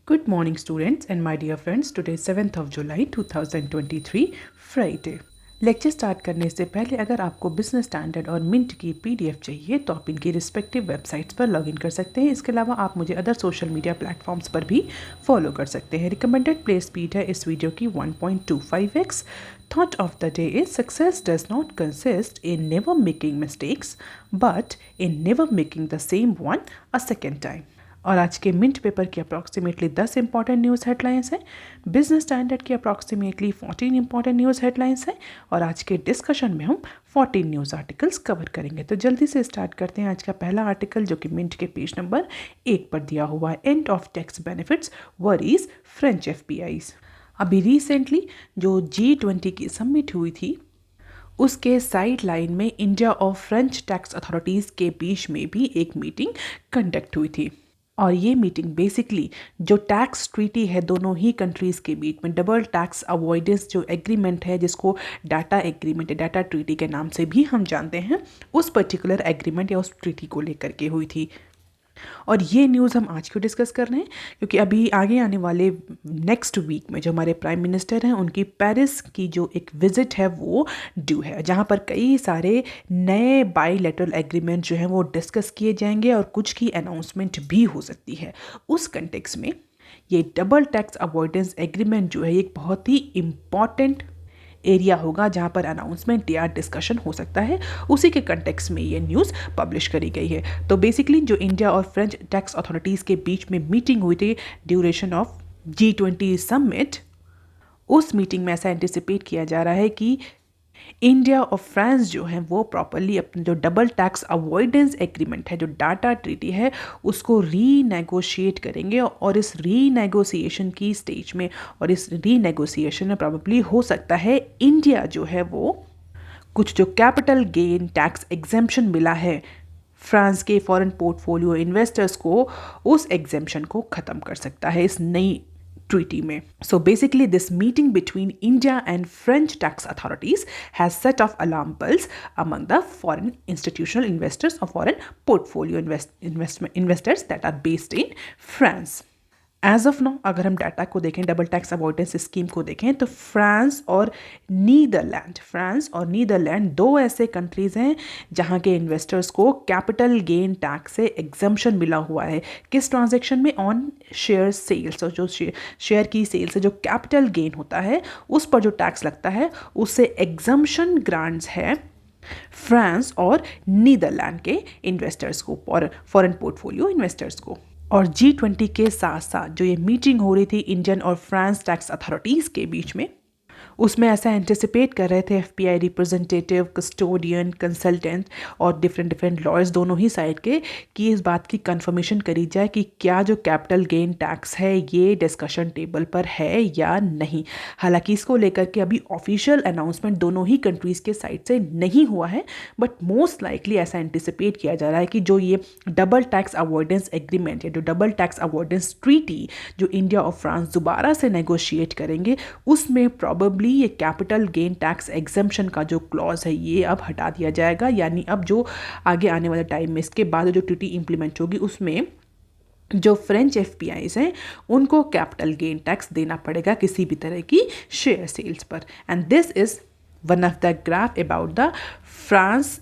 Good morning, students and my dear friends. Today is 7th of July 2023, Friday. Lecture start करने से पहले अगर आपको बिजनेस स्टैंडर्ड और मिंट की पीडीएफ चाहिए तो आप इनकी रिस्पेक्टिव वेबसाइट्स पर लॉगिन कर सकते हैं। इसके अलावा आप मुझे अदर सोशल मीडिया प्लेटफॉर्म्स पर भी फॉलो कर सकते हैं। रिकमेंडेड प्ले स्पीड है इस वीडियो की 1.25x। Thought of the day is success does not consist in never making mistakes but in never making the same one a second time. और आज के मिंट पेपर की अप्रॉक्सीमेटली 10 इंपॉर्टेंट न्यूज़ हेडलाइंस हैं। Business standard की approximately 14 important news headlines हैं और आज के डिस्कशन में हम 14 न्यूज़ आर्टिकल्स कवर करेंगे। तो जल्दी से स्टार्ट करते हैं। आज का पहला आर्टिकल जो कि मिंट के पेज नंबर 1 पर दिया हुआ है, end of tax benefits varies French FPIs. अभी रिसेंटली जो G20 की समिट हुई थी उसके साइड लाइन में इंडिया और फ्रेंच टैक्स अथॉरिटीज़ के बीच में भी एक मीटिंग कंडक्ट हुई थी। और ये मीटिंग बेसिकली जो टैक्स ट्रीटी है दोनों ही कंट्रीज़ के बीच में, डबल टैक्स अवॉइडेंस जो एग्रीमेंट है जिसको डाटा एग्रीमेंट या डाटा ट्रीटी के नाम से भी हम जानते हैं, उस पर्टिकुलर एग्रीमेंट या उस ट्रीटी को लेकर के हुई थी। और ये न्यूज़ हम आज क्यों डिस्कस कर रहे हैं, क्योंकि अभी आगे आने वाले नेक्स्ट वीक में जो हमारे प्राइम मिनिस्टर हैं उनकी पेरिस की जो एक विजिट है वो ड्यू है, जहाँ पर कई सारे नए बाईलैटरल एग्रीमेंट जो हैं वो डिस्कस किए जाएंगे और कुछ की अनाउंसमेंट भी हो सकती है। उस कंटेक्स्ट में ये डबल टैक्स अवॉइडेंस एग्रीमेंट जो है एक बहुत ही इम्पॉर्टेंट एरिया होगा जहाँ पर अनाउंसमेंट या डिस्कशन हो सकता है। उसी के कंटेक्स्ट में ये न्यूज़ पब्लिश करी गई है। तो बेसिकली जो इंडिया और फ्रेंच टैक्स अथॉरिटीज़ के बीच में मीटिंग हुई थी ड्यूरेशन ऑफ G20 समिट, उस मीटिंग में ऐसा एंटिसिपेट किया जा रहा है कि इंडिया और फ्रांस जो है वो प्रॉपरली अपने जो डबल टैक्स अवॉइडेंस एग्रीमेंट है, जो डाटा ट्रीटी है, उसको रीनेगोशिएट करेंगे। और इस रीनेगोशिएशन की स्टेज में और इस रीनेगोशिएशन में प्रॉबेबली हो सकता है इंडिया जो है वो कुछ जो कैपिटल गेन टैक्स एग्जेम्पशन मिला है फ्रांस के फॉरेन पोर्टफोलियो इन्वेस्टर्स को, उस एग्जेम्पशन को ख़त्म कर सकता है इस नई treaty में. So basically this meeting between India and French tax authorities has set off alarm bells among the foreign institutional investors or foreign portfolio investors that are based in France. As of now अगर हम data को देखें, double tax avoidance scheme को देखें, तो France और Netherlands दो ऐसे कंट्रीज़ हैं जहां के इन्वेस्टर्स को कैपिटल गेन टैक्स से एग्जम्पशन मिला हुआ है। किस ट्रांजैक्शन में? On share sales. और जो शेयर की सेल से जो कैपिटल गेन होता है उस पर जो टैक्स लगता है उससे एग्जम्पशन ग्रांट्स है फ्रांस और नीदरलैंड के इन्वेस्टर्स को, फॉरेन पोर्टफोलियो इन्वेस्टर्स को। और G20 के साथ साथ जो ये मीटिंग हो रही थी इंडियन और फ्रांस टैक्स अथॉरिटीज़ के बीच में, उसमें ऐसा एंटिसिपेट कर रहे थे एफपीआई रिप्रेजेंटेटिव, कस्टोडियन, कंसल्टेंट और डिफरेंट लॉयर्स दोनों ही साइड के, कि इस बात की कंफर्मेशन करी जाए कि क्या जो कैपिटल गेन टैक्स है ये डिस्कशन टेबल पर है या नहीं। हालांकि इसको लेकर के अभी ऑफिशियल अनाउंसमेंट दोनों ही कंट्रीज़ के साइड से नहीं हुआ है, बट मोस्ट लाइकली ऐसा एंटिसिपेट किया जा रहा है कि जो ये डबल टैक्स अवॉइडेंस एग्रीमेंट या जो डबल टैक्स अवॉइडेंस ट्रीटी जो इंडिया और फ्रांस दोबारा से नेगोशिएट करेंगे, उसमें प्रॉबेबली ये कैपिटल गेन टैक्स एग्जेम्पशन का जो क्लॉज है ये अब हटा दिया जाएगा। यानी अब जो आगे आने वाले टाइम में इसके बाद जो ट्रीटी इंप्लीमेंट होगी उसमें जो फ्रेंच एफपीआईज हैं उनको कैपिटल गेन टैक्स देना पड़ेगा किसी भी तरह की शेयर सेल्स पर। And this is one of the graph about the France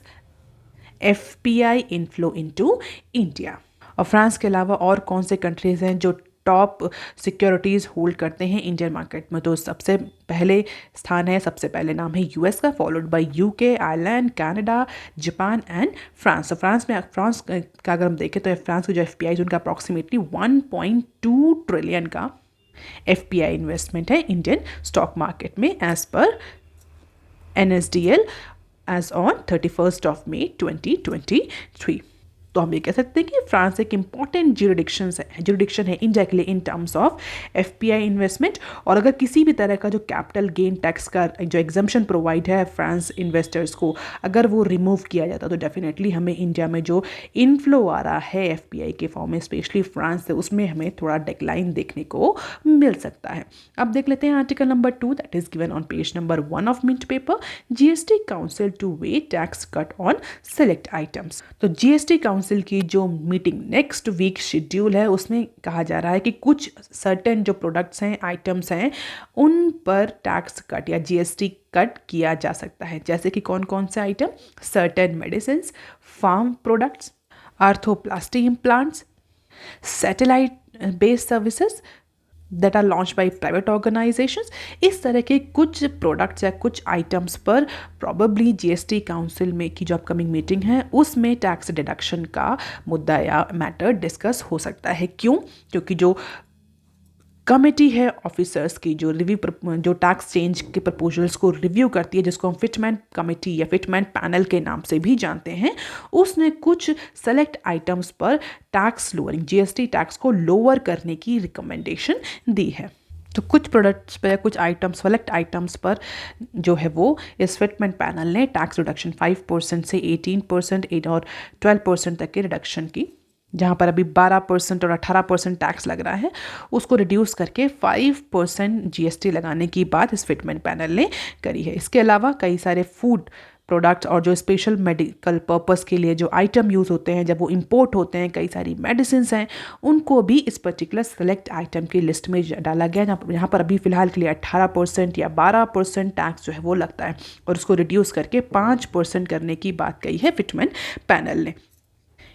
FPI inflow into India. और फ्रांस के अलावा और कौन से कंट्रीज़ हैं जो टॉप सिक्योरिटीज़ होल्ड करते हैं इंडियन मार्केट में? तो सबसे पहले स्थान है, सबसे पहले नाम है यूएस का, followed by UK, Ireland, Canada, Japan and France. तो फ्रांस का अगर हम देखें तो फ्रांस के जो एफपीआई उनका अप्रॉक्सीमेटली 1.2 ट्रिलियन का एफपीआई इन्वेस्टमेंट है इंडियन स्टॉक मार्केट में, एज पर NSDL as on 31st of May 2023। तो हम ये कह सकते हैं कि फ्रांस एक इंपॉर्टेंट जुरिडिक्शन है इंडिया के लिए इन टर्म्स ऑफ एफपीआई इन्वेस्टमेंट। और अगर किसी भी तरह का जो कैपिटल गेन टैक्स का जो एग्जम्पशन प्रोवाइड है फ्रांस इन्वेस्टर्स को, अगर वो रिमूव किया जाता तो डेफिनेटली हमें इंडिया में जो इनफ्लो आ रहा है एफपीआई के फॉर्म में स्पेशली फ्रांस से, उसमें हमें थोड़ा डिक्लाइन देखने को मिल सकता है। अब देख लेते हैं article number 2 that is given on page number 1 of mint paper, GST council to weigh tax cut on select items. तो जीएसटी काउंसिल काउंसिल की जो मीटिंग नेक्स्ट वीक शेड्यूल है उसमें कहा जा रहा है कि कुछ सर्टेन जो प्रोडक्ट्स हैं, आइटम्स हैं, उन पर टैक्स कट या जीएसटी कट किया जा सकता है। जैसे कि कौन कौन से item? Certain medicine, farm products, arthroplasty implants, satellite based services that are launch by private organisations. इस तरह के कुछ प्रोडक्ट्स या कुछ आइटम्स पर प्रॉबेबली जीएसटी काउंसिल में की जो अपकमिंग मीटिंग है उसमें टैक्स डिडक्शन का मुद्दा या मैटर डिस्कस हो सकता है। क्यों? क्योंकि जो कमेटी है ऑफिसर्स की जो टैक्स चेंज के प्रपोजल्स को रिव्यू करती है, जिसको हम फिटमेंट कमेटी या फिटमेंट पैनल के नाम से भी जानते हैं, उसने कुछ सेलेक्ट आइटम्स पर टैक्स लोअरिंग, जीएसटी टैक्स को लोअर करने की रिकमेंडेशन दी है। तो कुछ प्रोडक्ट्स पर या कुछ आइटम्स, सेलेक्ट आइटम्स पर जो है वो इस फिटमेंट पैनल ने टैक्स रिडक्शन 5% से 18% और 12% तक के रिडक्शन की, जहाँ पर अभी 12% और 18% टैक्स लग रहा है उसको रिड्यूस करके 5% जीएसटी लगाने की बात इस फिटमेंट पैनल ने करी है। इसके अलावा कई सारे फूड प्रोडक्ट्स और जो स्पेशल मेडिकल पर्पस के लिए जो आइटम यूज़ होते हैं जब वो इंपोर्ट होते हैं, कई सारी मेडिसिन हैं, उनको भी इस पर्टिकुलर सेलेक्ट आइटम की लिस्ट में डाला गया, जहाँ पर अभी फ़िलहाल के लिए 18% या 12% टैक्स जो है वो लगता है और उसको रिड्यूस करके 5% करने की बात कही है फिटमेंट पैनल ने।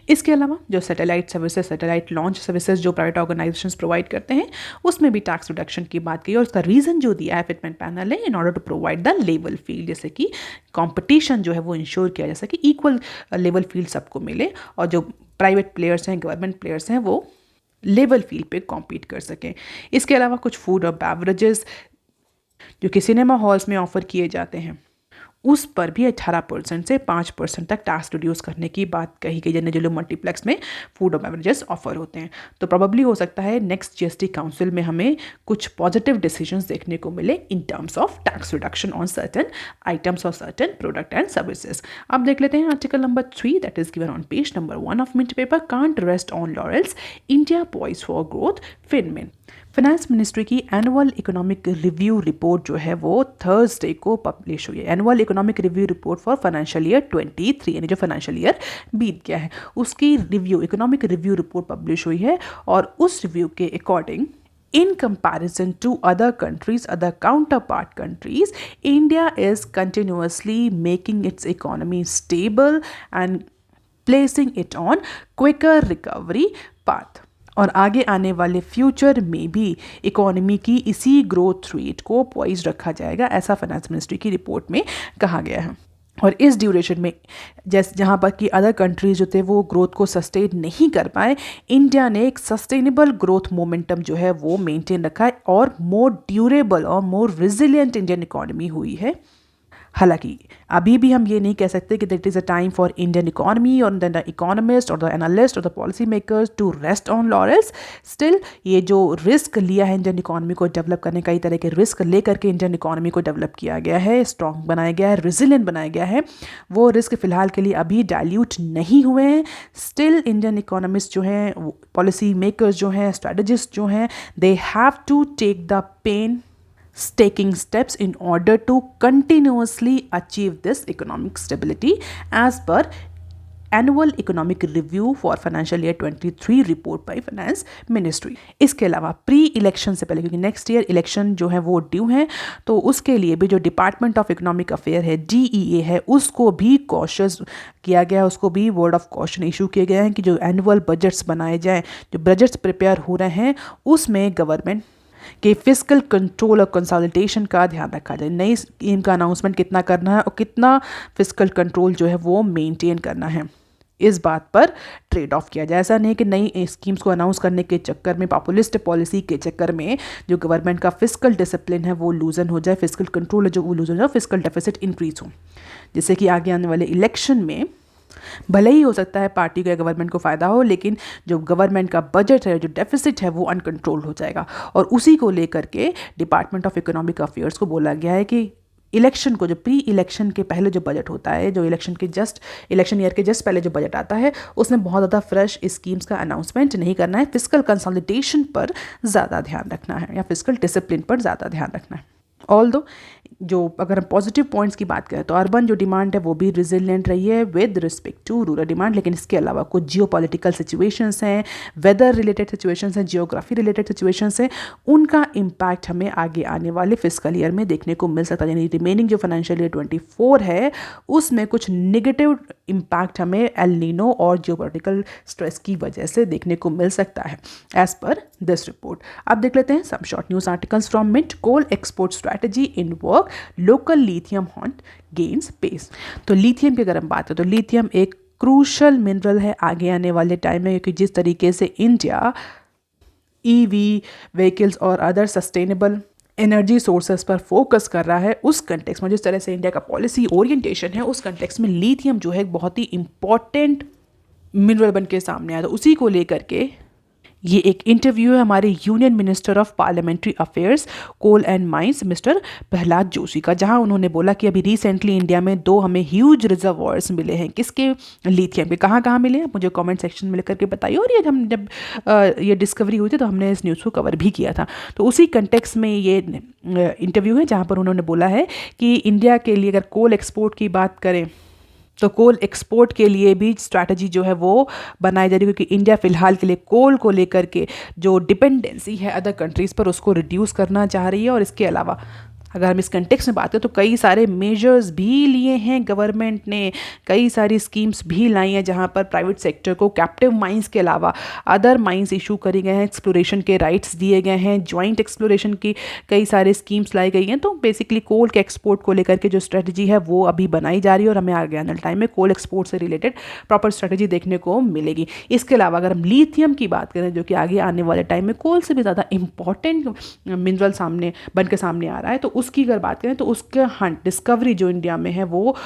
इसके अलावा जो satellite services, satellite launch services जो प्राइवेट ऑर्गेनाइजेशंस प्रोवाइड करते हैं उसमें भी टैक्स रिडक्शन की बात की और उसका रीज़न जो दिया है फिटमेंट पैनल ने, in order to provide the level field, जैसे कि कंपटीशन जो है वो इंश्योर किया, जैसे कि इक्वल लेवल फील्ड सबको मिले और जो प्राइवेट प्लेयर्स हैं, गवर्नमेंट प्लेयर्स हैं, वो लेवल फील्ड पे कॉम्पीट कर सकें। इसके अलावा कुछ फूड और बेवरेजेस जो कि सिनेमा हॉल्स में ऑफर किए जाते हैं उस पर भी 18% से 5% तक टैक्स रिड्यूस करने की बात कही गई, जिन्हें जो मल्टीप्लेक्स में फूड और बेवरेजेस ऑफर होते हैं। तो प्रोबेबली हो सकता है नेक्स्ट जीएसटी काउंसिल में हमें कुछ पॉजिटिव डिसीजंस देखने को मिले in terms of tax reduction on certain items और सर्टेन प्रोडक्ट एंड सर्विसेज। अब देख लेते हैं article number 3 that is given on page number 1 of mint paper, can't rest on laurels, India poise for growth, finmin. Finance ministry की annual economic review report जो है वो Thursday को publish हुई है। Annual economic review report for financial year 23, यानी जो financial year बीत गया है उसकी इकोनॉमिक रिव्यू रिपोर्ट पब्लिश हुई है और उस रिव्यू के according in comparison to other countries, other counterpart countries, India is continuously making its economy stable and placing it on quicker recovery path. और आगे आने वाले फ्यूचर में भी इकोनॉमी की इसी ग्रोथ रेट को पॉइज रखा जाएगा, ऐसा फाइनेंस मिनिस्ट्री की रिपोर्ट में कहा गया है। और इस ड्यूरेशन में जहाँ पर कि अदर कंट्रीज जो थे वो ग्रोथ को सस्टेन नहीं कर पाए, इंडिया ने एक सस्टेनेबल ग्रोथ मोमेंटम जो है वो मेंटेन रखा है और मोर ड्यूरेबल और मोर रिजिलियंट इंडियन इकोनॉमी हुई है। हालांकि अभी भी हम ये नहीं कह सकते कि that is a time for Indian economy और द इकोनॉमिस्ट और द एनालिस्ट और the policy makers to rest on laurels. Still ये जो रिस्क लिया है इंडियन इकोनॉमी को डेवलप करने, कई तरह के रिस्क लेकर के इंडियन इकोनॉमी को डेवलप किया गया है, स्ट्रॉन्ग बनाया गया है, रिजिलियंट बनाया गया है, वो रिस्क फिलहाल के लिए अभी डाइल्यूट नहीं हुए हैं। स्टिल इंडियन इकोनॉमिस्ट जो हैं, पॉलिसी मेकर्स जो हैं, स्ट्रेटजिस्ट जो हैं, they have to take the pain taking steps in order to continuously achieve this economic stability as per annual economic review for financial year 23 report by finance ministry. इसके अलावा pre election से पहले, क्योंकि next year election जो है वो due है, तो उसके लिए भी जो डिपार्टमेंट ऑफ इकोनॉमिक अफेयर है, DEA है, उसको भी कॉशियस किया गया है, उसको भी वर्ड ऑफ कॉशन इशू किए गए हैं कि जो एनुअल बजट्स बनाए जाएँ, जो बजट्स प्रिपेयर हो रहे हैं उसमें गवर्नमेंट कि फिस्कल कंट्रोल और कंसोलिडेशन का ध्यान रखा जाए। नई स्कीम का अनाउंसमेंट कितना करना है और कितना फिस्कल कंट्रोल जो है वो मेंटेन करना है, इस बात पर ट्रेड ऑफ किया जाए। ऐसा नहीं कि नई स्कीम्स को अनाउंस करने के चक्कर में, पॉपुलिस्ट पॉलिसी के चक्कर में जो गवर्नमेंट का फिस्कल डिसिप्लिन है वो लूजन हो जाए, फिस्कल कंट्रोल है जो वो लूजन हो जाए, फिस्कल डेफिसिट इंक्रीज हो, जिससे कि आगे आने वाले इलेक्शन में भले ही हो सकता है पार्टी का गवर्नमेंट को फ़ायदा हो, लेकिन जो गवर्नमेंट का बजट है, जो डेफिसिट है, वो अनकंट्रोल हो जाएगा। और उसी को लेकर के डिपार्टमेंट ऑफ इकोनॉमिक अफेयर्स को बोला गया है कि इलेक्शन को, जो प्री इलेक्शन के पहले जो बजट होता है, जो इलेक्शन ईयर के जस्ट पहले जो बजट आता है, उसमें बहुत ज़्यादा फ्रेश स्कीम्स का अनाउंसमेंट नहीं करना है, फिस्कल कंसोलिडेशन पर ज़्यादा ध्यान रखना है या फिस्कल डिसिप्लिन पर ज़्यादा ध्यान रखना है। ऑल्दो जो अगर हम पॉजिटिव पॉइंट्स की बात करें तो अर्बन जो डिमांड है वो भी रिजिलियंट रही है with respect to rural demand, लेकिन इसके अलावा कुछ जियोपॉलिटिकल सिचुएशंस हैं, वेदर रिलेटेड सिचुएशंस हैं, जियोग्राफी रिलेटेड सिचुएशंस हैं, उनका इम्पैक्ट हमें आगे आने वाले फिस्कल ईयर में देखने को मिल सकता है। यानी रिमेनिंग जो फाइनेंशियल ईयर 24 है उसमें कुछ नेगेटिव इम्पैक्ट हमें एल नीनो और जियोपॉलिटिकल स्ट्रेस की वजह से देखने को मिल सकता है एज पर दिस रिपोर्ट। अब देख लेते हैं some short news articles from mint. Coal export strategy in work, local lithium hunt gains pace. तो लिथियम की अगर हम बात करें तो लिथियम एक क्रूशल मिनरल है आगे आने वाले टाइम में, क्योंकि जिस तरीके से इंडिया ईवी व्हीकल्स और अदर सस्टेनेबल एनर्जी सोर्सेस पर फोकस कर रहा है, उस कंटेक्स्ट में जिस तरह से इंडिया का पॉलिसी ओरिएंटेशन है उस कंटेक्स्ट में लिथियम जो है एक बहुत ही इंपॉर्टेंट मिनरल बन के सामने आया। तो उसी को लेकर के ये एक इंटरव्यू है हमारे union minister of parliamentary affairs coal and mines mister Prahlad Joshi का, जहां उन्होंने बोला कि अभी रिसेंटली इंडिया में 2 हमें ह्यूज रिजर्वॉयर्स मिले हैं। किसके? लिथियम के। कहाँ कहाँ मिले हैं मुझे कमेंट सेक्शन में लिख करके बताइए। और ये हम जब ये डिस्कवरी हुई थी तो हमने इस न्यूज़ को कवर भी किया था। तो उसी कंटेक्स्ट में ये इंटरव्यू है जहाँ पर उन्होंने बोला है कि इंडिया के लिए अगर कोल एक्सपोर्ट की बात करें तो कोल एक्सपोर्ट के लिए भी स्ट्रैटेजी जो है वो बनाई जा रही है, क्योंकि इंडिया फिलहाल के लिए कोल को लेकर के जो डिपेंडेंसी है अदर कंट्रीज़ पर उसको रिड्यूस करना चाह रही है। और इसके अलावा अगर हम इस कंटेक्स्ट में बात करें तो कई सारे मेजर्स भी लिए हैं गवर्नमेंट ने, कई सारी स्कीम्स भी लाई हैं जहां पर प्राइवेट सेक्टर को कैप्टिव माइंस के अलावा अदर माइंस इशू करे गए हैं, एक्सप्लोरेशन के राइट्स दिए गए हैं, जॉइंट एक्सप्लोरेशन की कई सारी स्कीम्स लाई गई हैं। तो बेसिकली कोल के एक्सपोर्ट को लेकर के जो स्ट्रेटजी है वो अभी बनाई जा रही है और हमें आगे आने टाइम में कोल एक्सपोर्ट से रिलेटेड प्रॉपर स्ट्रेटजी देखने को मिलेगी। इसके अलावा अगर हम लिथियम की बात करें जो कि आगे आने वाले टाइम में कोल से भी ज़्यादा इंपॉर्टेंट मिनरल सामने बन के सामने आ रहा है, तो उसकी अगर बात करें तो उसके हंट डिस्कवरी जो इंडिया में है वो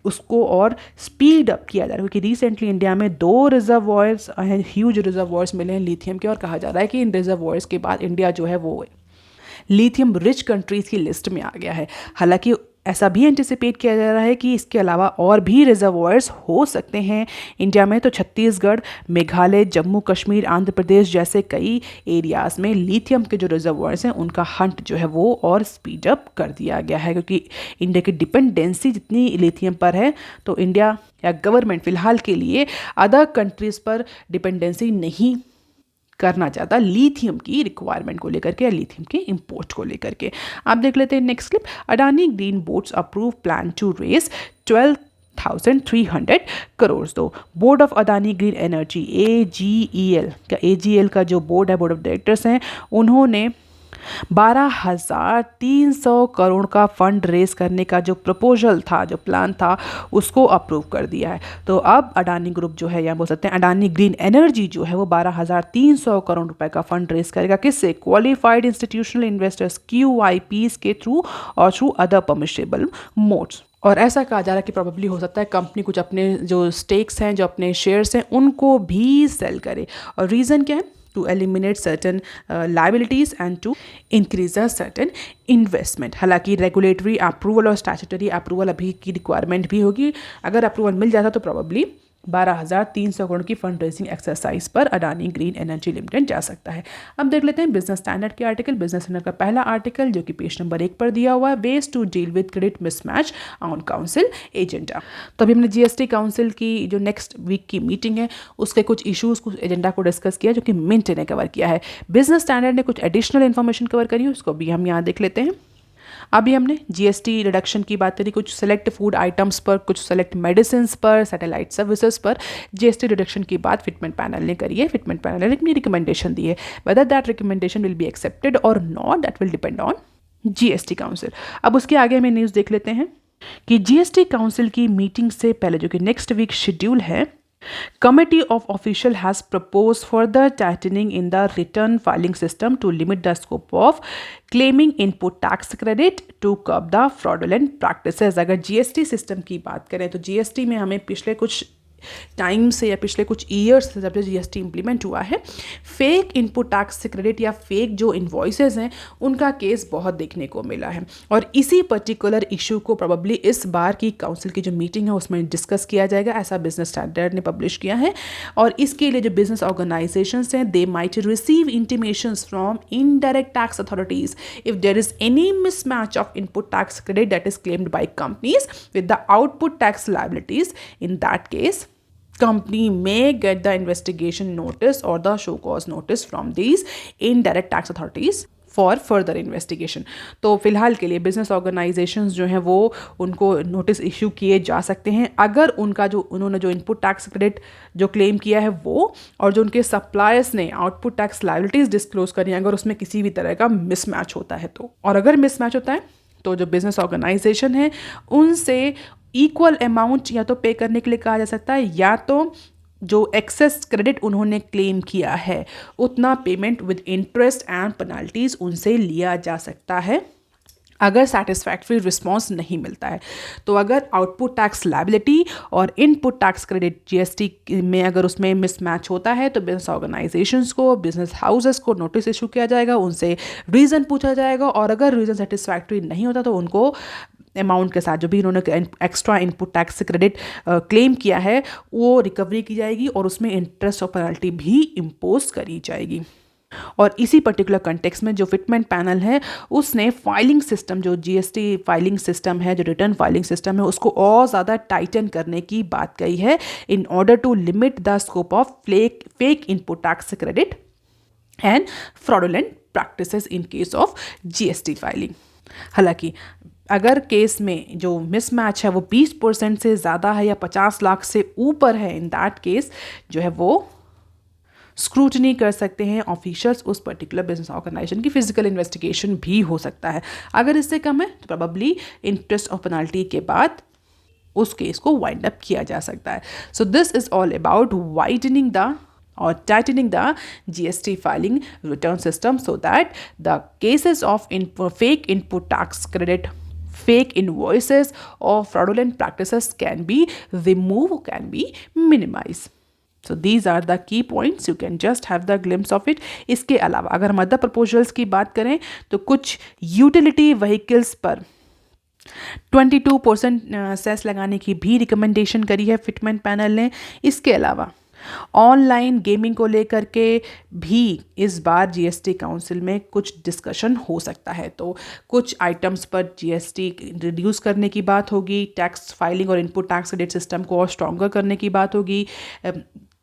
उसको और स्पीड अप किया जा रहा है, क्योंकि रिसेंटली इंडिया में 2 रिजर्वॉयर्स हैं, ह्यूज रिजर्वॉयर्स मिले हैं लिथियम के, और कहा जा रहा है कि इन रिजर्वॉयर्स के बाद इंडिया जो है वो लिथियम रिच कंट्रीज़ की लिस्ट में आ गया है। हालांकि ऐसा भी एंटिसिपेट किया जा रहा है कि इसके अलावा और भी रिजर्वॉयर्स हो सकते हैं इंडिया में। तो छत्तीसगढ़, मेघालय, जम्मू कश्मीर, आंध्र प्रदेश जैसे कई एरियाज़ में लिथियम के जो रिजर्वॉयर्स हैं उनका हंट जो है वो और स्पीड अप कर दिया गया है, क्योंकि इंडिया की डिपेंडेंसी जितनी लिथियम पर है तो इंडिया या गवर्नमेंट फ़िलहाल के लिए अदर कंट्रीज़ पर डिपेंडेंसी नहीं करना चाहता लिथियम की रिक्वायरमेंट को लेकर के या लिथियम के इंपोर्ट को लेकर के। आप देख लेते हैं next clip. Adani green boards approve plan to raise 12,300 crore. तो board of Adani green energy AGEL का जो बोर्ड है, बोर्ड ऑफ डायरेक्टर्स हैं, उन्होंने 12,300 करोड़ का फंड रेज करने का जो प्रपोजल था, जो प्लान था, उसको अप्रूव कर दिया है। तो अब अडानी ग्रुप जो है या बोल सकते हैं अडानी ग्रीन एनर्जी जो है वो 12,300 करोड़ रुपए का फंड रेज करेगा। किससे? क्वालिफाइड इंस्टीट्यूशनल इन्वेस्टर्स QIPs के थ्रू और थ्रू अदर परमिशेबल मोड्स। और ऐसा कहा जा रहा है कि प्रोबेबली हो सकता है कंपनी कुछ अपने जो स्टेक्स हैं, जो अपने शेयर्स हैं, उनको भी सेल करे। और रीज़न क्या है? to eliminate certain liabilities and to increase a certain investment। हालांकि रेगुलेटरी अप्रूवल और स्टैट्यूटरी अप्रूवल अभी की रिक्वायरमेंट भी होगी। अगर अप्रूवल मिल जाता तो प्रॉबली 12,300 करोड़ की फंड रेजिंग एक्सरसाइज पर अडानी ग्रीन एनर्जी लिमिटेड जा सकता है। अब देख लेते हैं बिजनेस स्टैंडर्ड के आर्टिकल। बिजनेस स्टैंडर्ड का पहला आर्टिकल जो कि पेज नंबर 1 पर दिया हुआ है, ways to deal with credit mismatch on council agenda. तो अभी हमने GST काउंसिल की जो नेक्स्ट वीक की मीटिंग है उसके कुछ इशूज़, कुछ एजेंडा को डिस्कस किया जो कि मिंट ने कवर किया है। बिजनेस स्टैंडर्ड ने कुछ एडिशनल इन्फॉर्मेशन कवर करी है, उसको भी हम यहाँ देख लेते हैं। अभी हमने GST रिडक्शन की बात करी, कुछ सेलेक्ट फूड आइटम्स पर, कुछ सेलेक्ट मेडिसिन पर, सैटेलाइट सर्विसेज पर GST रिडक्शन की बात फिटमेंट पैनल ने करी है। फिटमेंट पैनल ने अपनी रिकमेंडेशन दी है। Whether that recommendation will be accepted और not, that will depend on GST council. अब उसके आगे हमें न्यूज़ देख लेते हैं कि GST काउंसिल की मीटिंग से पहले जो कि नेक्स्ट वीक शेड्यूल है, Committee of Official has proposed further tightening in the return filing system to limit the scope of claiming input tax credit to curb the fraudulent practices। अगर GST system की बात करें तो GST में हमें पिछले कुछ टाइम से या पिछले कुछ ईयर्स से जब से जीएसटी इम्प्लीमेंट हुआ है, फेक इनपुट टैक्स से क्रेडिट या फेक जो इन्वॉइसेस हैं उनका केस बहुत देखने को मिला है। और इसी पर्टिकुलर इशू को प्रोबेबली इस बार की काउंसिल की जो मीटिंग है उसमें डिस्कस किया जाएगा, ऐसा बिजनेस स्टैंडर्ड ने पब्लिश किया है। और इसके लिए जो बिजनेस ऑर्गेनाइजेशंस हैं, they might receive intimations from indirect tax authorities if there is any mismatch of input tax credit that is claimed by companies with the output tax liabilities. In that case, company may get the investigation notice or the show cause notice from these indirect tax authorities for further investigation. तो फिलहाल के लिए business organisations जो हैं वो उनको notice issue किए जा सकते हैं अगर उनका जो उन्होंने जो इनपुट टैक्स क्रेडिट जो क्लेम किया है वो और जो उनके सप्लायर्स ने आउटपुट टैक्स लायबिलिटीज डिस्क्लोज करी अगर उसमें किसी भी तरह का मिसमैच होता है तो, और अगर मिसमैच होता है तो जो बिजनेस ऑर्गेनाइजेशन है उनसे इक्वल अमाउंट या तो पे करने के लिए कहा जा सकता है या तो जो एक्सेस क्रेडिट उन्होंने क्लेम किया है उतना payment with interest and penalties उनसे लिया जा सकता है अगर सेटिस्फैक्ट्री रिस्पॉन्स नहीं मिलता है। तो अगर आउटपुट टैक्स लायबिलिटी और इनपुट टैक्स क्रेडिट जीएसटी में अगर उसमें मिसमैच होता है तो बिजनेस ऑर्गेनाइजेशंस को, बिजनेस हाउसेस को नोटिस इशू किया जाएगा, उनसे रीज़न पूछा जाएगा और अगर रीज़न सेटिस्फैक्ट्री नहीं होता तो उनको अमाउंट के साथ जो भी उन्होंने extra input tax credit claim किया है वो रिकवरी की जाएगी और उसमें इंटरेस्ट और पेनल्टी भी इम्पोज करी जाएगी। और इसी पर्टिकुलर कंटेक्स्ट में जो फिटमेंट पैनल है उसने फाइलिंग सिस्टम, जो जीएसटी फाइलिंग सिस्टम है, जो रिटर्न फाइलिंग सिस्टम है, उसको और ज़्यादा टाइटन करने की बात कही है in order to limit the scope of fake input tax credit and fraudulent practices in case of GST filing. हालांकि अगर केस में जो मिसमैच है वो 20% से ज़्यादा है या 50 लाख से ऊपर है, इन दैट केस जो है वो स्क्रूटनी कर सकते हैं ऑफिशियल्स उस पर्टिकुलर बिजनेस ऑर्गेनाइजेशन की, फिजिकल इन्वेस्टिगेशन भी हो सकता है। अगर इससे कम है तो प्रोबेबली इंटरेस्ट और पेनल्टी के बाद उस केस को वाइंड अप किया जा सकता है। सो this is all about widening the or tightening the GST filing return system so that the cases of fake input tax credit, fake invoices or fraudulent practices can be removed, can be minimized. So these are the key points. You can just have the glimpse of it. इसके अलावा अगर हम other proposals की बात करें तो कुछ utility vehicles पर 22% सेस लगाने की भी रिकमेंडेशन करी है फिटमेंट पैनल ने। इसके अलावा ऑनलाइन गेमिंग को लेकर के भी इस बार जीएसटी काउंसिल में कुछ डिस्कशन हो सकता है। तो कुछ आइटम्स पर जीएसटी रिड्यूस करने की बात होगी, टैक्स फाइलिंग और इनपुट टैक्स क्रेडिट सिस्टम को और स्ट्रॉन्गर करने की बात होगी,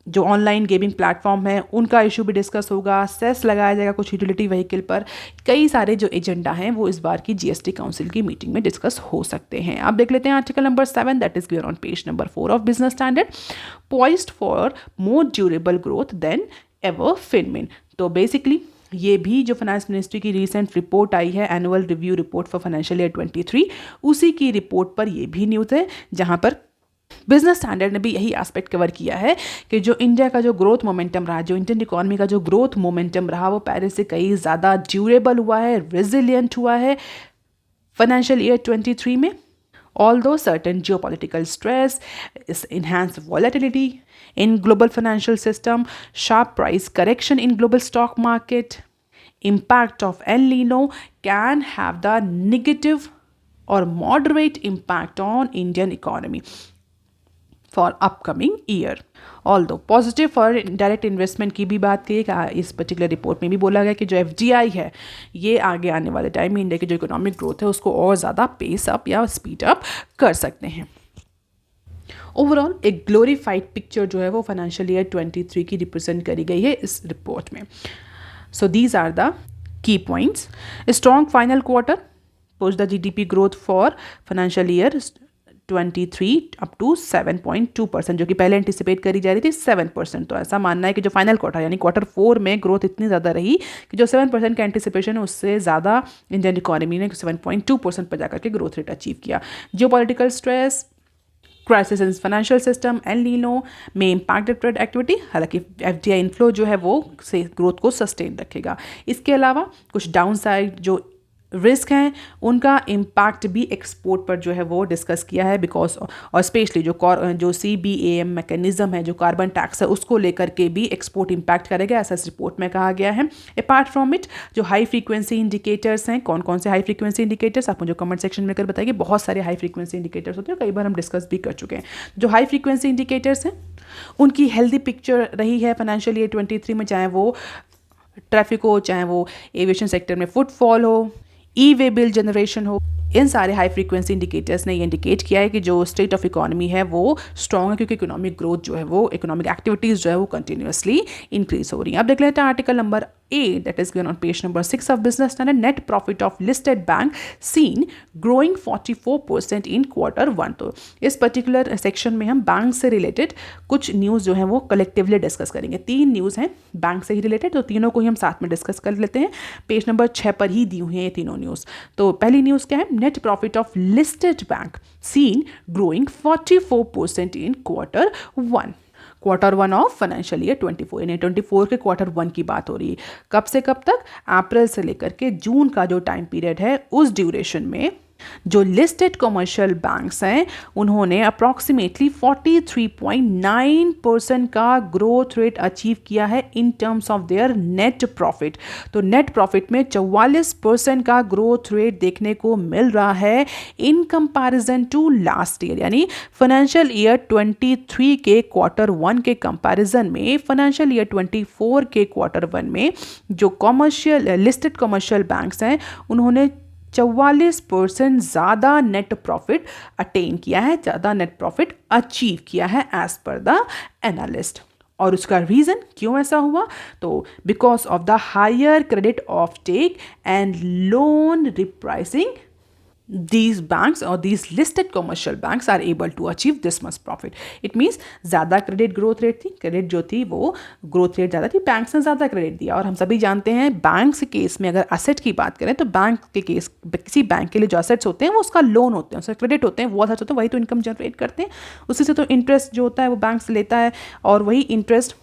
जो ऑनलाइन गेमिंग प्लेटफॉर्म है उनका इशू भी डिस्कस होगा, सेस लगाया जाएगा कुछ यूटिलिटी व्हीकल पर। कई सारे जो एजेंडा हैं वो इस बार की जीएसटी काउंसिल की मीटिंग में डिस्कस हो सकते हैं। आप देख लेते हैं article number 7 that is given on page number 4 of business standard, poised for more durable growth then ever फिनमिन। तो बेसिकली ये भी जो फाइनेंस मिनिस्ट्री की रिसेंट रिपोर्ट आई है, annual review report for financial year 23, उसी की रिपोर्ट पर ये भी न्यूज़ है जहाँ पर बिजनेस स्टैंडर्ड ने भी यही एस्पेक्ट कवर किया है कि जो इंडिया का जो ग्रोथ मोमेंटम रहा, जो इंडियन इकोनॉमी का जो ग्रोथ मोमेंटम रहा वो पहले से कई ज़्यादा ड्यूरेबल हुआ है, रेजिलियंट हुआ है फाइनेंशियल ईयर 23 में। Although certain geopolitical stress, enhanced volatility in global financial system, sharp price correction in global stock market, impact of El Nino can have the negative or moderate impact on Indian economy for upcoming year. Although positive for direct investment की भी बात की इस particular report में भी बोला गया कि जो FDI है ये आगे आने वाले टाइम में इंडिया की जो इकोनॉमिक ग्रोथ है उसको और ज़्यादा पेस अप या स्पीड अप कर सकते हैं। ओवरऑल एक ग्लोरीफाइड पिक्चर जो है वो फाइनेंशियल ईयर 23 की रिप्रेजेंट करी गई है इस रिपोर्ट में। So these are the key points. Strong final quarter push the GDP growth for financial year 23 up to 7.2%, जो कि पहले एंटिसिपेट करी जा रही थी 7%। तो ऐसा मानना है कि जो फाइनल क्वार्टर यानी क्वार्टर 4 में ग्रोथ इतनी ज़्यादा रही कि जो 7% का एंटिसिपेशन है उससे ज़्यादा इंडियन इकोनॉमी ने 7.2% पर जाकर के ग्रोथ रेट अचीव किया। Geopolitical stress, crisis in financial system, El Nino में इम्पैक्टेड ट्रेड एक्टिविटी, हालांकि FDI इनफ्लो जो है वो से ग्रोथ को सस्टेन रखेगा। इसके अलावा कुछ डाउन साइड जो रिस्क हैं उनका इम्पैक्ट भी एक्सपोर्ट पर जो है वो डिस्कस किया है, बिकॉज और स्पेशली जो CBAM मैकेनिज्म है, जो कार्बन टैक्स है, उसको लेकर के भी एक्सपोर्ट इम्पैक्ट करेगा, ऐसा इस रिपोर्ट में कहा गया है। अपार्ट फ्रॉम इट जो हाई फ्रीक्वेंसी इंडिकेटर्स हैं, कौन कौन से हाई फ्रीक्वेंसी इंडिकेटर्स आप मुझे कमेंट सेक्शन में कर बताइए। बहुत सारे हाई फ्रीक्वेंसी इंडिकेटर्स होते हैं, कई बार हम डिस्कस भी कर चुके हैं। जो हाई फ्रीक्वेंसी इंडिकेटर्स हैं उनकी हेल्दी पिक्चर रही है फाइनेंशियल ईयर 23 में, चाहे वो ट्रैफिक हो, चाहे वो एविएशन सेक्टर में फुटफॉल हो, ई-वे बिल जनरेशन हो। इन सारे हाई फ्रीक्वेंसी इंडिकेटर्स ने ये इंडिकेट किया है कि जो स्टेट ऑफ इकोनॉमी है वो स्ट्रॉन्ग है, क्योंकि इकोनॉमिक ग्रोथ जो है वो, इकोनॉमिक एक्टिविटीज़ जो है वो कंटिन्यूसली इंक्रीज हो रही हैं। अब देख लेते हैं article number 8 that is given on page number 6 of business standard. Net profit of listed bank seen growing 44% in Q1। तो इस पर्टिकुलर सेक्शन में हम बैंक से रिलेटेड कुछ न्यूज़ जो है वो कलेक्टिवली डिस्कस करेंगे। 3 न्यूज़ हैं बैंक से ही रिलेटेड, तो तीनों को ही हम साथ में डिस्कस कर लेते हैं। पेज नंबर 6 पर ही दी हुई हैं ये तीनों न्यूज़। तो पहली न्यूज़ क्या है? Net profit of listed bank seen growing 44% in Q1। Q1 of financial year 24, यानी 24 के Q1 की बात हो रही है। कब से कब तक? अप्रैल से लेकर के जून का जो टाइम पीरियड है, उस ड्यूरेशन में जो लिस्टेड कमर्शियल बैंक्स हैं उन्होंने अप्रॉक्सीमेटली 43.9% का ग्रोथ रेट अचीव किया है इन terms of their net profit. तो नेट प्रॉफिट में 44% का ग्रोथ रेट देखने को मिल रहा है in comparison to last year, यानी फाइनेंशियल ईयर 23 के Q1 के कंपैरिजन में फाइनेंशियल ईयर 24 के Q1 में जो कमर्शियल लिस्टेड कमर्शियल बैंक्स हैं उन्होंने 44% ज़्यादा नेट प्रॉफिट अटेन किया है, ज़्यादा नेट प्रॉफिट अचीव किया है एज पर द एनालिस्ट। और उसका रीज़न क्यों ऐसा हुआ? तो because of the higher credit offtake and loan repricing, these banks or these listed commercial banks are able to achieve this much profit. It means ज़्यादा credit growth rate थी, credit जो थी वो growth rate ज़्यादा थी, banks ने ज़्यादा credit दिया। और हम सभी जानते हैं बैंक्स केस में अगर असेट की बात करें तो बैंक के केस, किसी बैंक के लिए जो असेट्स होते हैं वो उसका लोन होते हैं, उसका क्रेडिट होते हैं, वो असेट्स होते हैं, वही तो इनकम जनरेट करते हैं। उसी से तो इंटरेस्ट जो होता है वो बैंक से लेता है, और वही इंटरेस्ट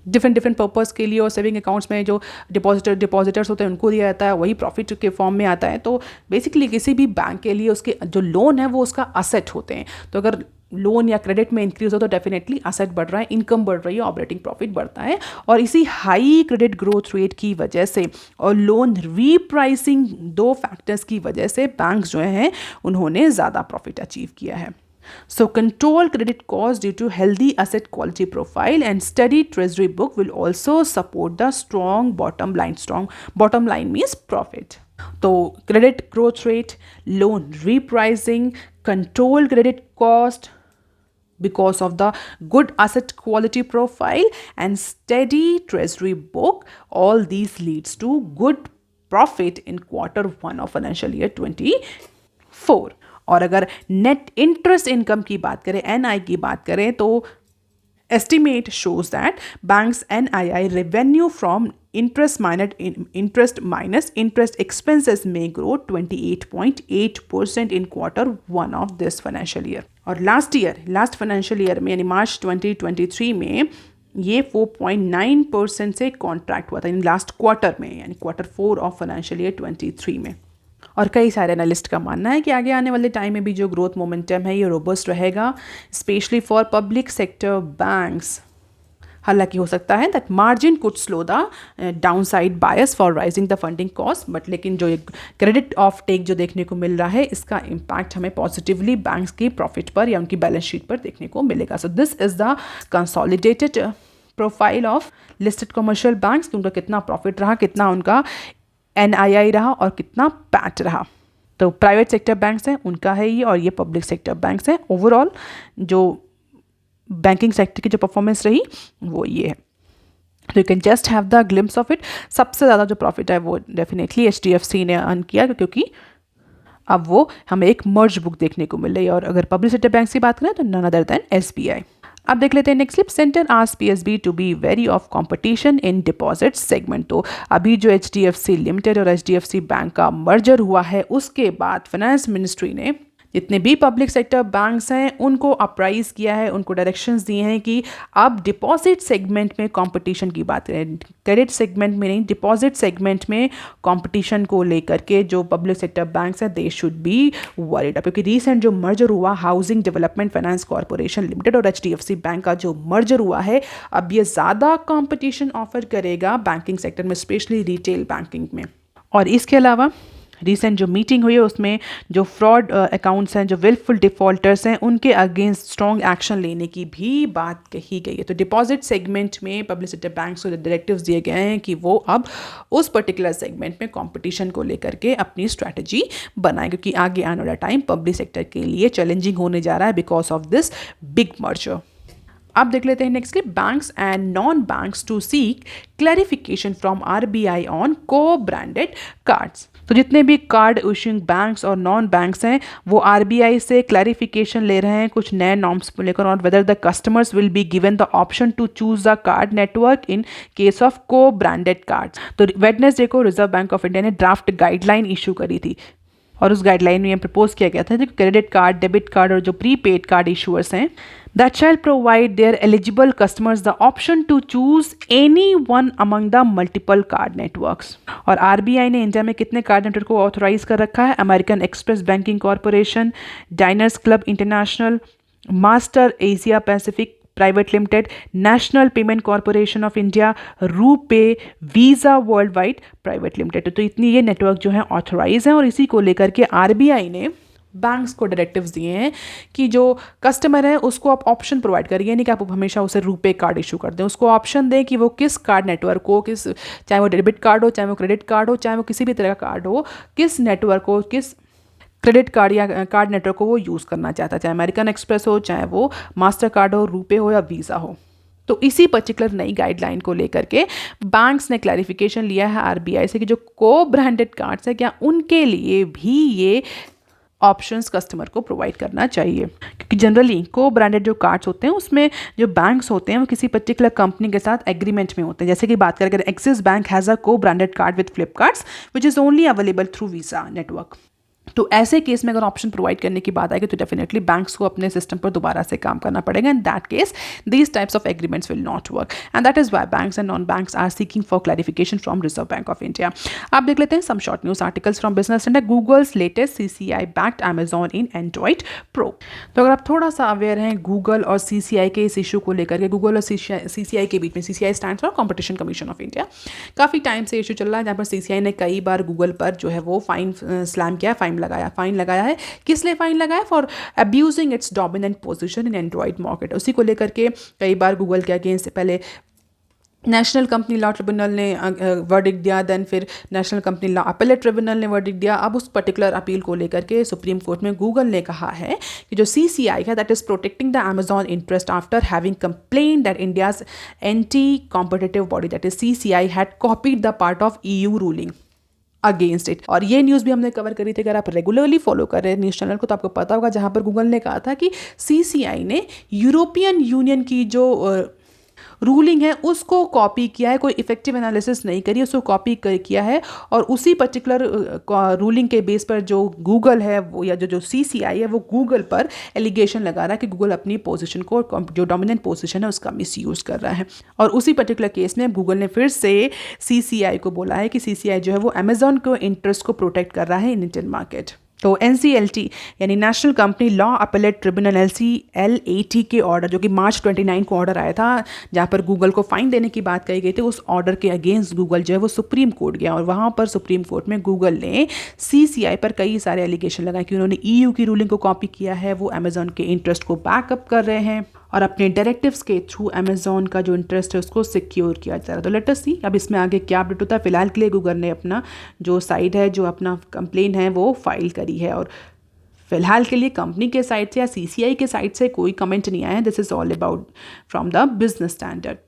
डिफरेंट पर्पज़ के लिए और सेविंग अकाउंट्स में जो डिपॉजिटर्स होते हैं उनको दिया जाता है, वही प्रॉफिट के फॉर्म में आता है। तो बेसिकली किसी भी बैंक के लिए उसके जो लोन है वो उसका असेट होते हैं। तो अगर लोन या क्रेडिट में इंक्रीज हो तो डेफिनेटली असेट बढ़ रहा है, इनकम बढ़ रही है, ऑपरेटिंग प्रॉफिट बढ़ता है। और इसी हाई क्रेडिट ग्रोथ रेट की वजह से और लोन रीप्राइसिंग, 2 फैक्टर्स की वजह से बैंक्स जो हैं उन्होंने ज़्यादा प्रॉफिट अचीव किया है। So control credit cost due to healthy asset quality profile and steady treasury book will also support the strong bottom line. Strong bottom line means profit. So credit growth rate, loan repricing, control credit cost because of the good asset quality profile and steady treasury book, all these leads to good profit in Q1 of financial year 24. और अगर net interest income की बात करें, NI की बात करें, तो estimate shows that banks NII revenue from interest minus interest expenses में grow 28.8% in Q1 of this financial year. और लास्ट फाइनेंशियल ईयर में यानी मार्च 2023 में ये 4.9% से कॉन्ट्रैक्ट हुआ था इन लास्ट क्वार्टर में, यानी Q4 ऑफ फाइनेंशियल ईयर 23 में। और कई सारे एनालिस्ट का मानना है कि आगे आने वाले टाइम में भी जो ग्रोथ मोमेंटम है ये रोबस्ट रहेगा, specially for public sector banks. हालांकि हो सकता है that margin could slow the downside bias for rising the funding cost, but लेकिन जो क्रेडिट ऑफ टेक जो देखने को मिल रहा है इसका इम्पैक्ट हमें पॉजिटिवली बैंक्स की प्रॉफिट पर या उनकी बैलेंस शीट पर देखने को मिलेगा। सो this is the consolidated profile of listed commercial banks, उनका कितना प्रॉफिट रहा, कितना उनका NII रहा और कितना पैट रहा। तो प्राइवेट सेक्टर बैंक्स हैं उनका है ये, और ये पब्लिक सेक्टर बैंक्स हैं। ओवरऑल जो बैंकिंग सेक्टर की जो परफॉर्मेंस रही वो ये है। तो you can just have the glimpse of it. सबसे ज़्यादा जो प्रॉफिट है वो डेफिनेटली HDFC ने अर्न किया, क्योंकि अब वो हमें एक मर्ज बुक देखने को मिल रही है। और अगर पब्लिक सेक्टर बैंक्स की बात करें तो नन अदर देन SBI। अब देख लेते हैं next clip. Centre asks PSB to be wary of competition in deposit segment. तो अभी जो HDFC लिमिटेड और HDFC बैंक का मर्जर हुआ है उसके बाद फाइनेंस मिनिस्ट्री ने जितने भी पब्लिक सेक्टर बैंक्स हैं उनको अप्राइज किया है, उनको डायरेक्शंस दिए हैं कि अब डिपॉजिट सेगमेंट में कंपटीशन की बात करें, क्रेडिट सेगमेंट में नहीं, डिपॉजिट सेगमेंट में कंपटीशन को लेकर के जो पब्लिक सेक्टर बैंक्स हैं दे शुड बी वरीड। क्योंकि रिसेंट जो मर्जर हुआ housing development finance corporation limited और HDFC बैंक का जो मर्जर हुआ है, अब ये ज़्यादा कंपटीशन ऑफर करेगा बैंकिंग सेक्टर में, स्पेशली रिटेल बैंकिंग में। और इसके अलावा रिसेंट जो मीटिंग हुई है उसमें जो फ्रॉड अकाउंट्स हैं, जो विलफुल डिफ़ॉल्टर्स हैं, उनके अगेंस्ट स्ट्रॉन्ग एक्शन लेने की भी बात कही गई है। तो डिपॉजिट सेगमेंट में पब्लिक सेक्टर बैंक्स को डायरेक्टिव्स दिए गए हैं कि वो अब उस पर्टिकुलर सेगमेंट में कंपटीशन को लेकर के अपनी स्ट्रैटेजी बनाए, क्योंकि आगे आने वाला टाइम पब्लिक सेक्टर के लिए चैलेंजिंग होने जा रहा है because of this big merger. अब देख लेते हैं nextly, banks and non banks to seek clarification from RBI on co branded cards. तो जितने भी कार्ड इशूइंग बैंक्स और नॉन बैंक्स हैं वो RBI से क्लैरिफिकेशन ले रहे हैं कुछ नए नॉर्म्स को लेकर, और whether the customers will be given the option to choose the card network in case of co branded cards. तो वेडनेसडे को रिजर्व बैंक ऑफ इंडिया ने ड्राफ्ट गाइडलाइन इशू करी थी और उस गाइडलाइन में प्रपोज किया गया था कि क्रेडिट कार्ड, डेबिट कार्ड और जो प्रीपेड कार्ड इशूअर्स हैं that shall provide their eligible customers the option to choose any one among the multiple card networks। और RBI ने इंडिया में कितने कार्ड नेटवर्क को ऑथोराइज कर रखा है? American express banking corporation, diners club international, master Asia Pacific private limited, national payment corporation of India, RuPay, visa world wide private limited. तो इतनी ये नेटवर्क जो है ऑथोराइज हैं और इसी को लेकर के RBI ने बैंक्स को डायरेक्टिव्स दिए हैं कि जो कस्टमर है उसको आप ऑप्शन प्रोवाइड करिए, नहीं कि आप हमेशा उसे रुपे कार्ड इशू कर दें, उसको ऑप्शन दें कि वो किस कार्ड नेटवर्क को, किस, चाहे वो डेबिट कार्ड हो, चाहे वो क्रेडिट कार्ड हो, चाहे वो किसी भी तरह का कार्ड हो, किस नेटवर्क को, किस क्रेडिट कार्ड या कार्ड नेटवर्क को वो यूज़ करना चाहता है, चाहे अमेरिकन एक्सप्रेस हो, चाहे वो मास्टर कार्ड हो, रुपे हो या वीज़ा हो। तो इसी पर्टिकुलर नई गाइडलाइन को लेकर के बैंक्स ने क्लैरिफिकेशन लिया है RBI से कि जो को ब्रांडेड कार्ड्स है क्या उनके लिए भी ये ऑप्शंस कस्टमर को प्रोवाइड करना चाहिए, क्योंकि जनरली को ब्रांडेड जो कार्ड्स होते हैं उसमें जो बैंक्स होते हैं वो किसी पर्टिकुलर कंपनी के साथ एग्रीमेंट में होते हैं। जैसे कि बात करें अगर एक्सिस बैंक हैज़ अ को branded card with Flipkart's which is only available through visa network. तो ऐसे केस में अगर ऑप्शन प्रोवाइड करने की बात आएगी तो डेफिनेटली बैंक्स को अपने सिस्टम पर दोबारा से काम करना पड़ेगा। In that case these types of agreements will not work and that is why banks and non banks are seeking for clarification from reserve bank of India. आप देख लेते हैं some short news articles from business standard. Google's latest CCI backed Amazon in android pro. तो अगर आप थोड़ा सा aware हैं गूगल और CCI के इस इशू को लेकर के, गूगल और CCI के बीच में, CCI stands for competition commission of India, काफ़ी टाइम से इशू चल रहा है जहाँ पर CCI ने कई बार गूगल पर जो है वो फाइन स्लैम किया, फाइन लगाया है। किस लिए फाइन लगाया? For abusing it's dominant position in Android market. उसी को लेकर के कई बार गूगल के अगेंस्ट पहले नेशनल कंपनी लॉ ट्रिब्यूनल ने वर्डिक्ट दिया, देन फिर national company law appellate tribunal ने वर्डिक्ट दिया। अब उस पर्टिकुलर अपील को लेकर के सुप्रीम कोर्ट में गूगल ने कहा है कि जो CCI है that is protecting the Amazon interest after having complain that India's anti competitive body that is CCI had copied the part of EU ruling against it. और ये न्यूज़ भी हमने कवर करी थी, अगर आप रेगुलरली फॉलो कर रहे हैं न्यूज़ चैनल को तो आपको पता होगा, जहाँ पर गूगल ने कहा था कि CCI ने यूरोपियन यूनियन की जो रूलिंग है उसको कॉपी किया है, कोई इफेक्टिव एनालिसिस नहीं करी, उसको कॉपी किया है और उसी पर्टिकुलर रूलिंग के बेस पर जो गूगल है वो या जो CCI है वो गूगल पर एलिगेशन लगा रहा है कि गूगल अपनी पोजीशन को, जो डोमिनेंट पोजीशन है उसका मिसयूज़ कर रहा है। और उसी पर्टिकुलर केस में गूगल ने फिर से CCI को बोला है कि CCI जो है वो Amazon को इंटरेस्ट को प्रोटेक्ट कर रहा है इन इंडियन मार्केट। तो NCLT यानी national company law appellate tribunal NCLAT के ऑर्डर, जो कि मार्च 29 को ऑर्डर आया था जहाँ पर गूगल को फाइन देने की बात कही गई थी, उस ऑर्डर के अगेंस्ट गूगल जो है वो सुप्रीम कोर्ट गया और वहाँ पर सुप्रीम कोर्ट में गूगल ने CCI पर कई सारे एलिगेशन लगाए कि उन्होंने EU की रूलिंग को कॉपी किया है, वो अमेजोन के इंटरेस्ट को बैकअप कर रहे हैं और अपने डायरेक्टिव्स के थ्रू अमेजोन का जो इंटरेस्ट है उसको सिक्योर किया जा रहा है। तो लेट अस सी अब इसमें आगे क्या अपडेट होता है। फिलहाल के लिए गूगल ने अपना जो साइड है, जो अपना कंप्लेन है वो फाइल करी है और फिलहाल के लिए कंपनी के साइड से या CCI के साइड से कोई कमेंट नहीं आया। This is all about from the business standard.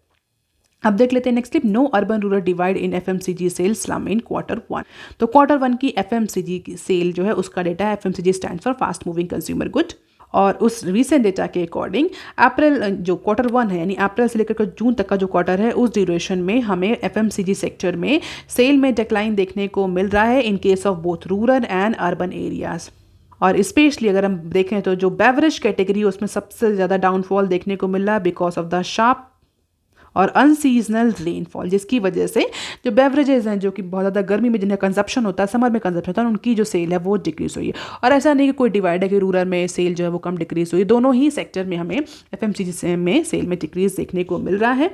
अब देख लेते हैं next clip. No urban rural divide in FMCG sale slump in Q1। तो Q1 की FMCG की सेल जो है उसका डेटा है, FMCG stand for fast moving consumer good, और उस रिसेंट डेटा के अकॉर्डिंग अप्रैल जो Q1 है यानी अप्रैल से लेकर जून तक का जो क्वार्टर है उस ड्यूरेशन में हमें FMCG सेक्टर में सेल में डिक्लाइन देखने को मिल रहा है इन case of both rural and urban areas. और स्पेशली अगर हम देखें तो जो बेवरेज कैटेगरी है उसमें सबसे ज़्यादा डाउनफॉल देखने को मिल रहा है बिकॉज ऑफ द शार्प और अनसीजनल रेनफॉल, जिसकी वजह से जो बेवरेजेस हैं जो कि बहुत ज़्यादा गर्मी में जिनका कंजप्शन होता है, समर में कंजप्शन होता है, उनकी जो सेल है वो डिक्रीज हुई है। और ऐसा नहीं कि कोई डिवाइड है कि रूरल में सेल जो है वो कम डिक्रीज हुई, दोनों ही सेक्टर में हमें FMCG में सेल में डिक्रीज देखने को मिल रहा है।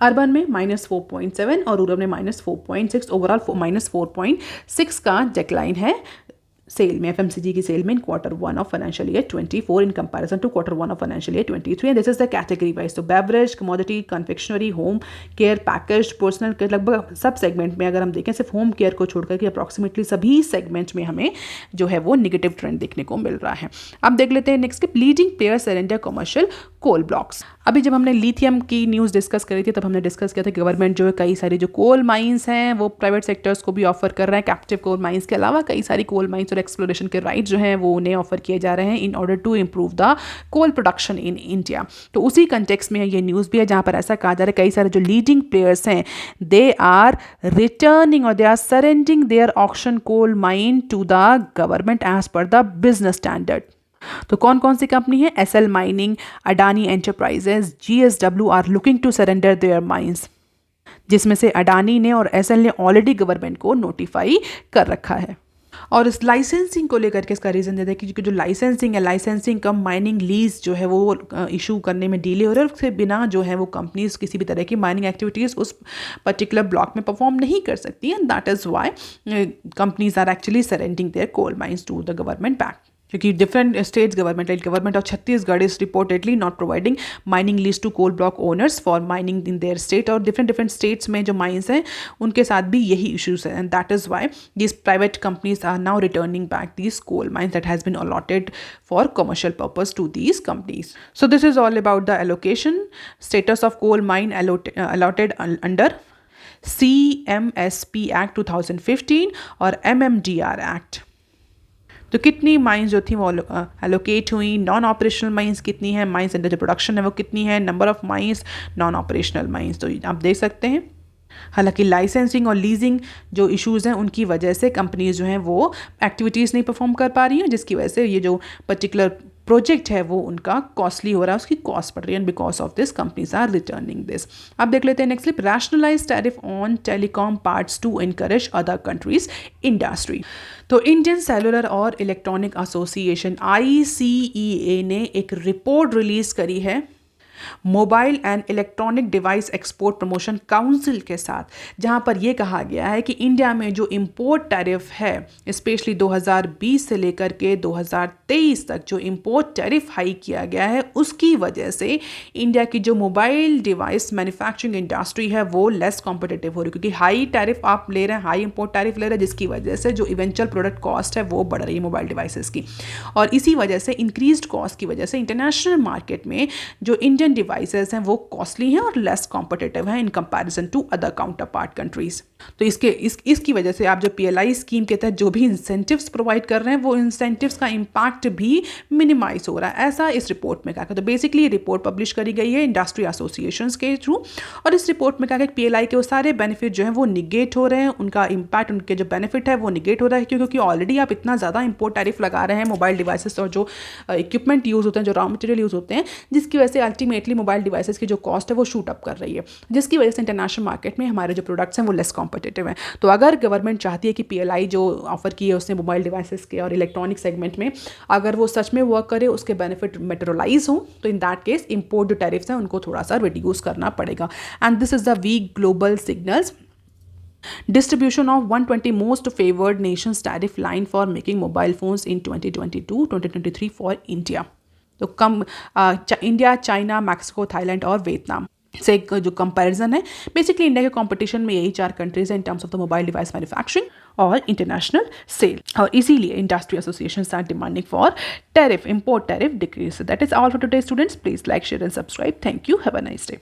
अर्बन में -4.7 और रूरल में -4.6, ओवरऑल -4.6 का डिक्लाइन है सेल में, FMCG की सेल में in Q1 of financial year 24 in comparison to Q1 of financial year 23 and this is the category wise. तो beverage, commodity, confectionery, home care, package, personal care, लगभग सब segment में अगर हम देखें, सिर्फ होम केयर को छोड़कर कि अप्रॉक्सीमेटली सभी सेगमेंट में हमें जो है वो निगेटिव ट्रेंड देखने को मिल रहा है। अब देख लेते हैं next clip, leading player surrender commercial coal blocks. अभी जब हमने लिथियम की न्यूज़ डिस्कस करी थी तब हमने डिस्कस किया था गवर्नमेंट जो है कई सारी जो कोल माइंस हैं वो प्राइवेट सेक्टर्स को भी ऑफर कर रहे हैं। कैप्टिव कोल माइंस के अलावा कई सारी कोल माइंस और एक्सप्लोरेशन के राइट जो हैं वो उन्हें ऑफर किए जा रहे हैं in order to improve the coal production in India. तो उसी कंटेक्स्ट में ये न्यूज़ भी है जहाँ पर ऐसा कहा जा रहा है कई सारे जो लीडिंग प्लेयर्स हैं दे आर रिटर्निंग और they are surrendering their auction coal mine to the government as per the business standard. तो कौन कौन सी कंपनी है? SL mining, Adani enterprises, JSW are looking to surrender their mines, जिसमें से अडानी ने और एसएल ने ऑलरेडी गवर्नमेंट को नोटिफाई कर रखा है। और इस लाइसेंसिंग को लेकर के इसका रीज़न देते हैं कि जो लाइसेंसिंग है, लाइसेंसिंग कम माइनिंग लीज जो है वो इशू करने में डिले हो रहा है, उसके बिना जो है वो कंपनीज किसी भी तरह की माइनिंग एक्टिविटीज़ उस पर्टिकुलर ब्लॉक में परफॉर्म नहीं कर सकती and that is why companies are actually surrendering their coal mines to the government back. क्योंकि different states government like government of Chhattisgarh is reportedly not providing mining lease to coal block owners for mining in their state, और different states में जो mines हैं उनके साथ भी यही issues हैं and that is why this private companies are now returning back these coal mines that has been allotted for commercial purpose to these companies. So this is all about the allocation status of coal mine allotted under CMSP act 2015 और MMDR act. तो कितनी mines जो थी वो allocate हुई, non operational mines कितनी है, mines under जो प्रोडक्शन है वो कितनी है, number of mines, non operational mines, तो आप देख सकते हैं। हालांकि लाइसेंसिंग और लीजिंग जो इश्यूज़ हैं उनकी वजह से कंपनीज जो हैं वो एक्टिविटीज़ नहीं परफॉर्म कर पा रही हैं, जिसकी वजह से ये जो पर्टिकुलर प्रोजेक्ट है वो उनका कॉस्टली हो रहा है, उसकी कॉस्ट बढ़ रही है and because of this companies are returning this. अब देख लेते हैं next clip, rationalise tariff on telecom parts to encourage other countries industry. तो इंडियन सेलुलर और इलेक्ट्रॉनिक एसोसिएशन ICEA ने एक रिपोर्ट रिलीज करी है mobile and electronic device export promotion council के साथ, जहां पर यह कहा गया है कि इंडिया में जो इंपोर्ट टैरिफ है स्पेशली 2020 से लेकर के 2023 तक जो इंपोर्ट टैरिफ हाई किया गया है उसकी वजह से इंडिया की जो मोबाइल डिवाइस मैन्युफैक्चरिंग इंडस्ट्री है वो लेस कॉम्पिटिटिव हो रही है, क्योंकि हाई टैरिफ आप ले रहे हैं, हाई इंपोर्ट टैरिफ ले रहे हैं, जिसकी वजह से जो इवेंचुअल प्रोडक्ट कॉस्ट है वो बढ़ रही है मोबाइल डिवाइसेस की, और इसी वजह से इंक्रीज्ड कॉस्ट की वजह से इंटरनेशनल मार्केट में जो इंडियन डिवाइसेस हैं वो कॉस्टली हैं और लेस कॉम्पिटिटिव हैं in comparison to other counterpart countries. तो इसकी वजह से आप जो PLI स्कीम के तहत जो भी इंसेंटिव्स प्रोवाइड कर रहे हैं वो इंसेंटिव्स का इम्पैक्ट भी मिनिमाइज हो रहा है, ऐसा इस रिपोर्ट में कहा। तो बेसिकली ये रिपोर्ट पब्लिश करी गई है इंडस्ट्री एसोसिएशंस के थ्रू, और इस रिपोर्ट में कहा कि PLI के वो सारे बेनिफिट जो हैं वो निगेट हो रहे हैं, उनका इम्पैक्ट, उनके जो बेनिफिट है वो निगेट हो रहा है, क्योंकि ऑलरेडी आप इतना ज़्यादा इंपोर्ट टैरिफ लगा रहे हैं मोबाइल डिवाइसेस और जो इक्विपमेंट यूज़ होते हैं, जो रॉ मटेरियल यूज़ होते हैं, जिसकी वजह से अल्टीमेटली मोबाइल डिवाइसेस की जो कॉस्ट है वो शूट अप कर रही है, जिसकी वजह से इंटरनेशनल मार्केट में हमारे जो प्रोडक्ट्स हैं वो लेस कॉम्पिटिटिव हैं। तो अगर गवर्नमेंट चाहती है कि PLI जो ऑफर की है उसने मोबाइल डिवाइसेस के और इलेक्ट्रॉनिक सेगमेंट में अगर वो सच में वर्क करे, उसके बेनिफिट मेटेरियलाइज हो, तो इन दैट केस इंपोर्ट जो टैरिफ्स हैं उनको थोड़ा सा रिड्यूस करना पड़ेगा। And this is the weak global signals distribution of 120 most favored nations tariff line for making mobile phones in 2022-2023 for India। तो इंडिया, चाइना, मैक्सिको, थाईलैंड और Vietnam से एक जो कंपैरिजन है, बेसिकली इंडिया के कंपटीशन में यही 4 कंट्रीज हैं in terms of the mobile device manufacturing और इंटरनेशनल सेल, और इसीलिए industry associations are demanding for tariff, import tariff decrease. That is all for today students, please like, share and subscribe. Thank you, have a nice day.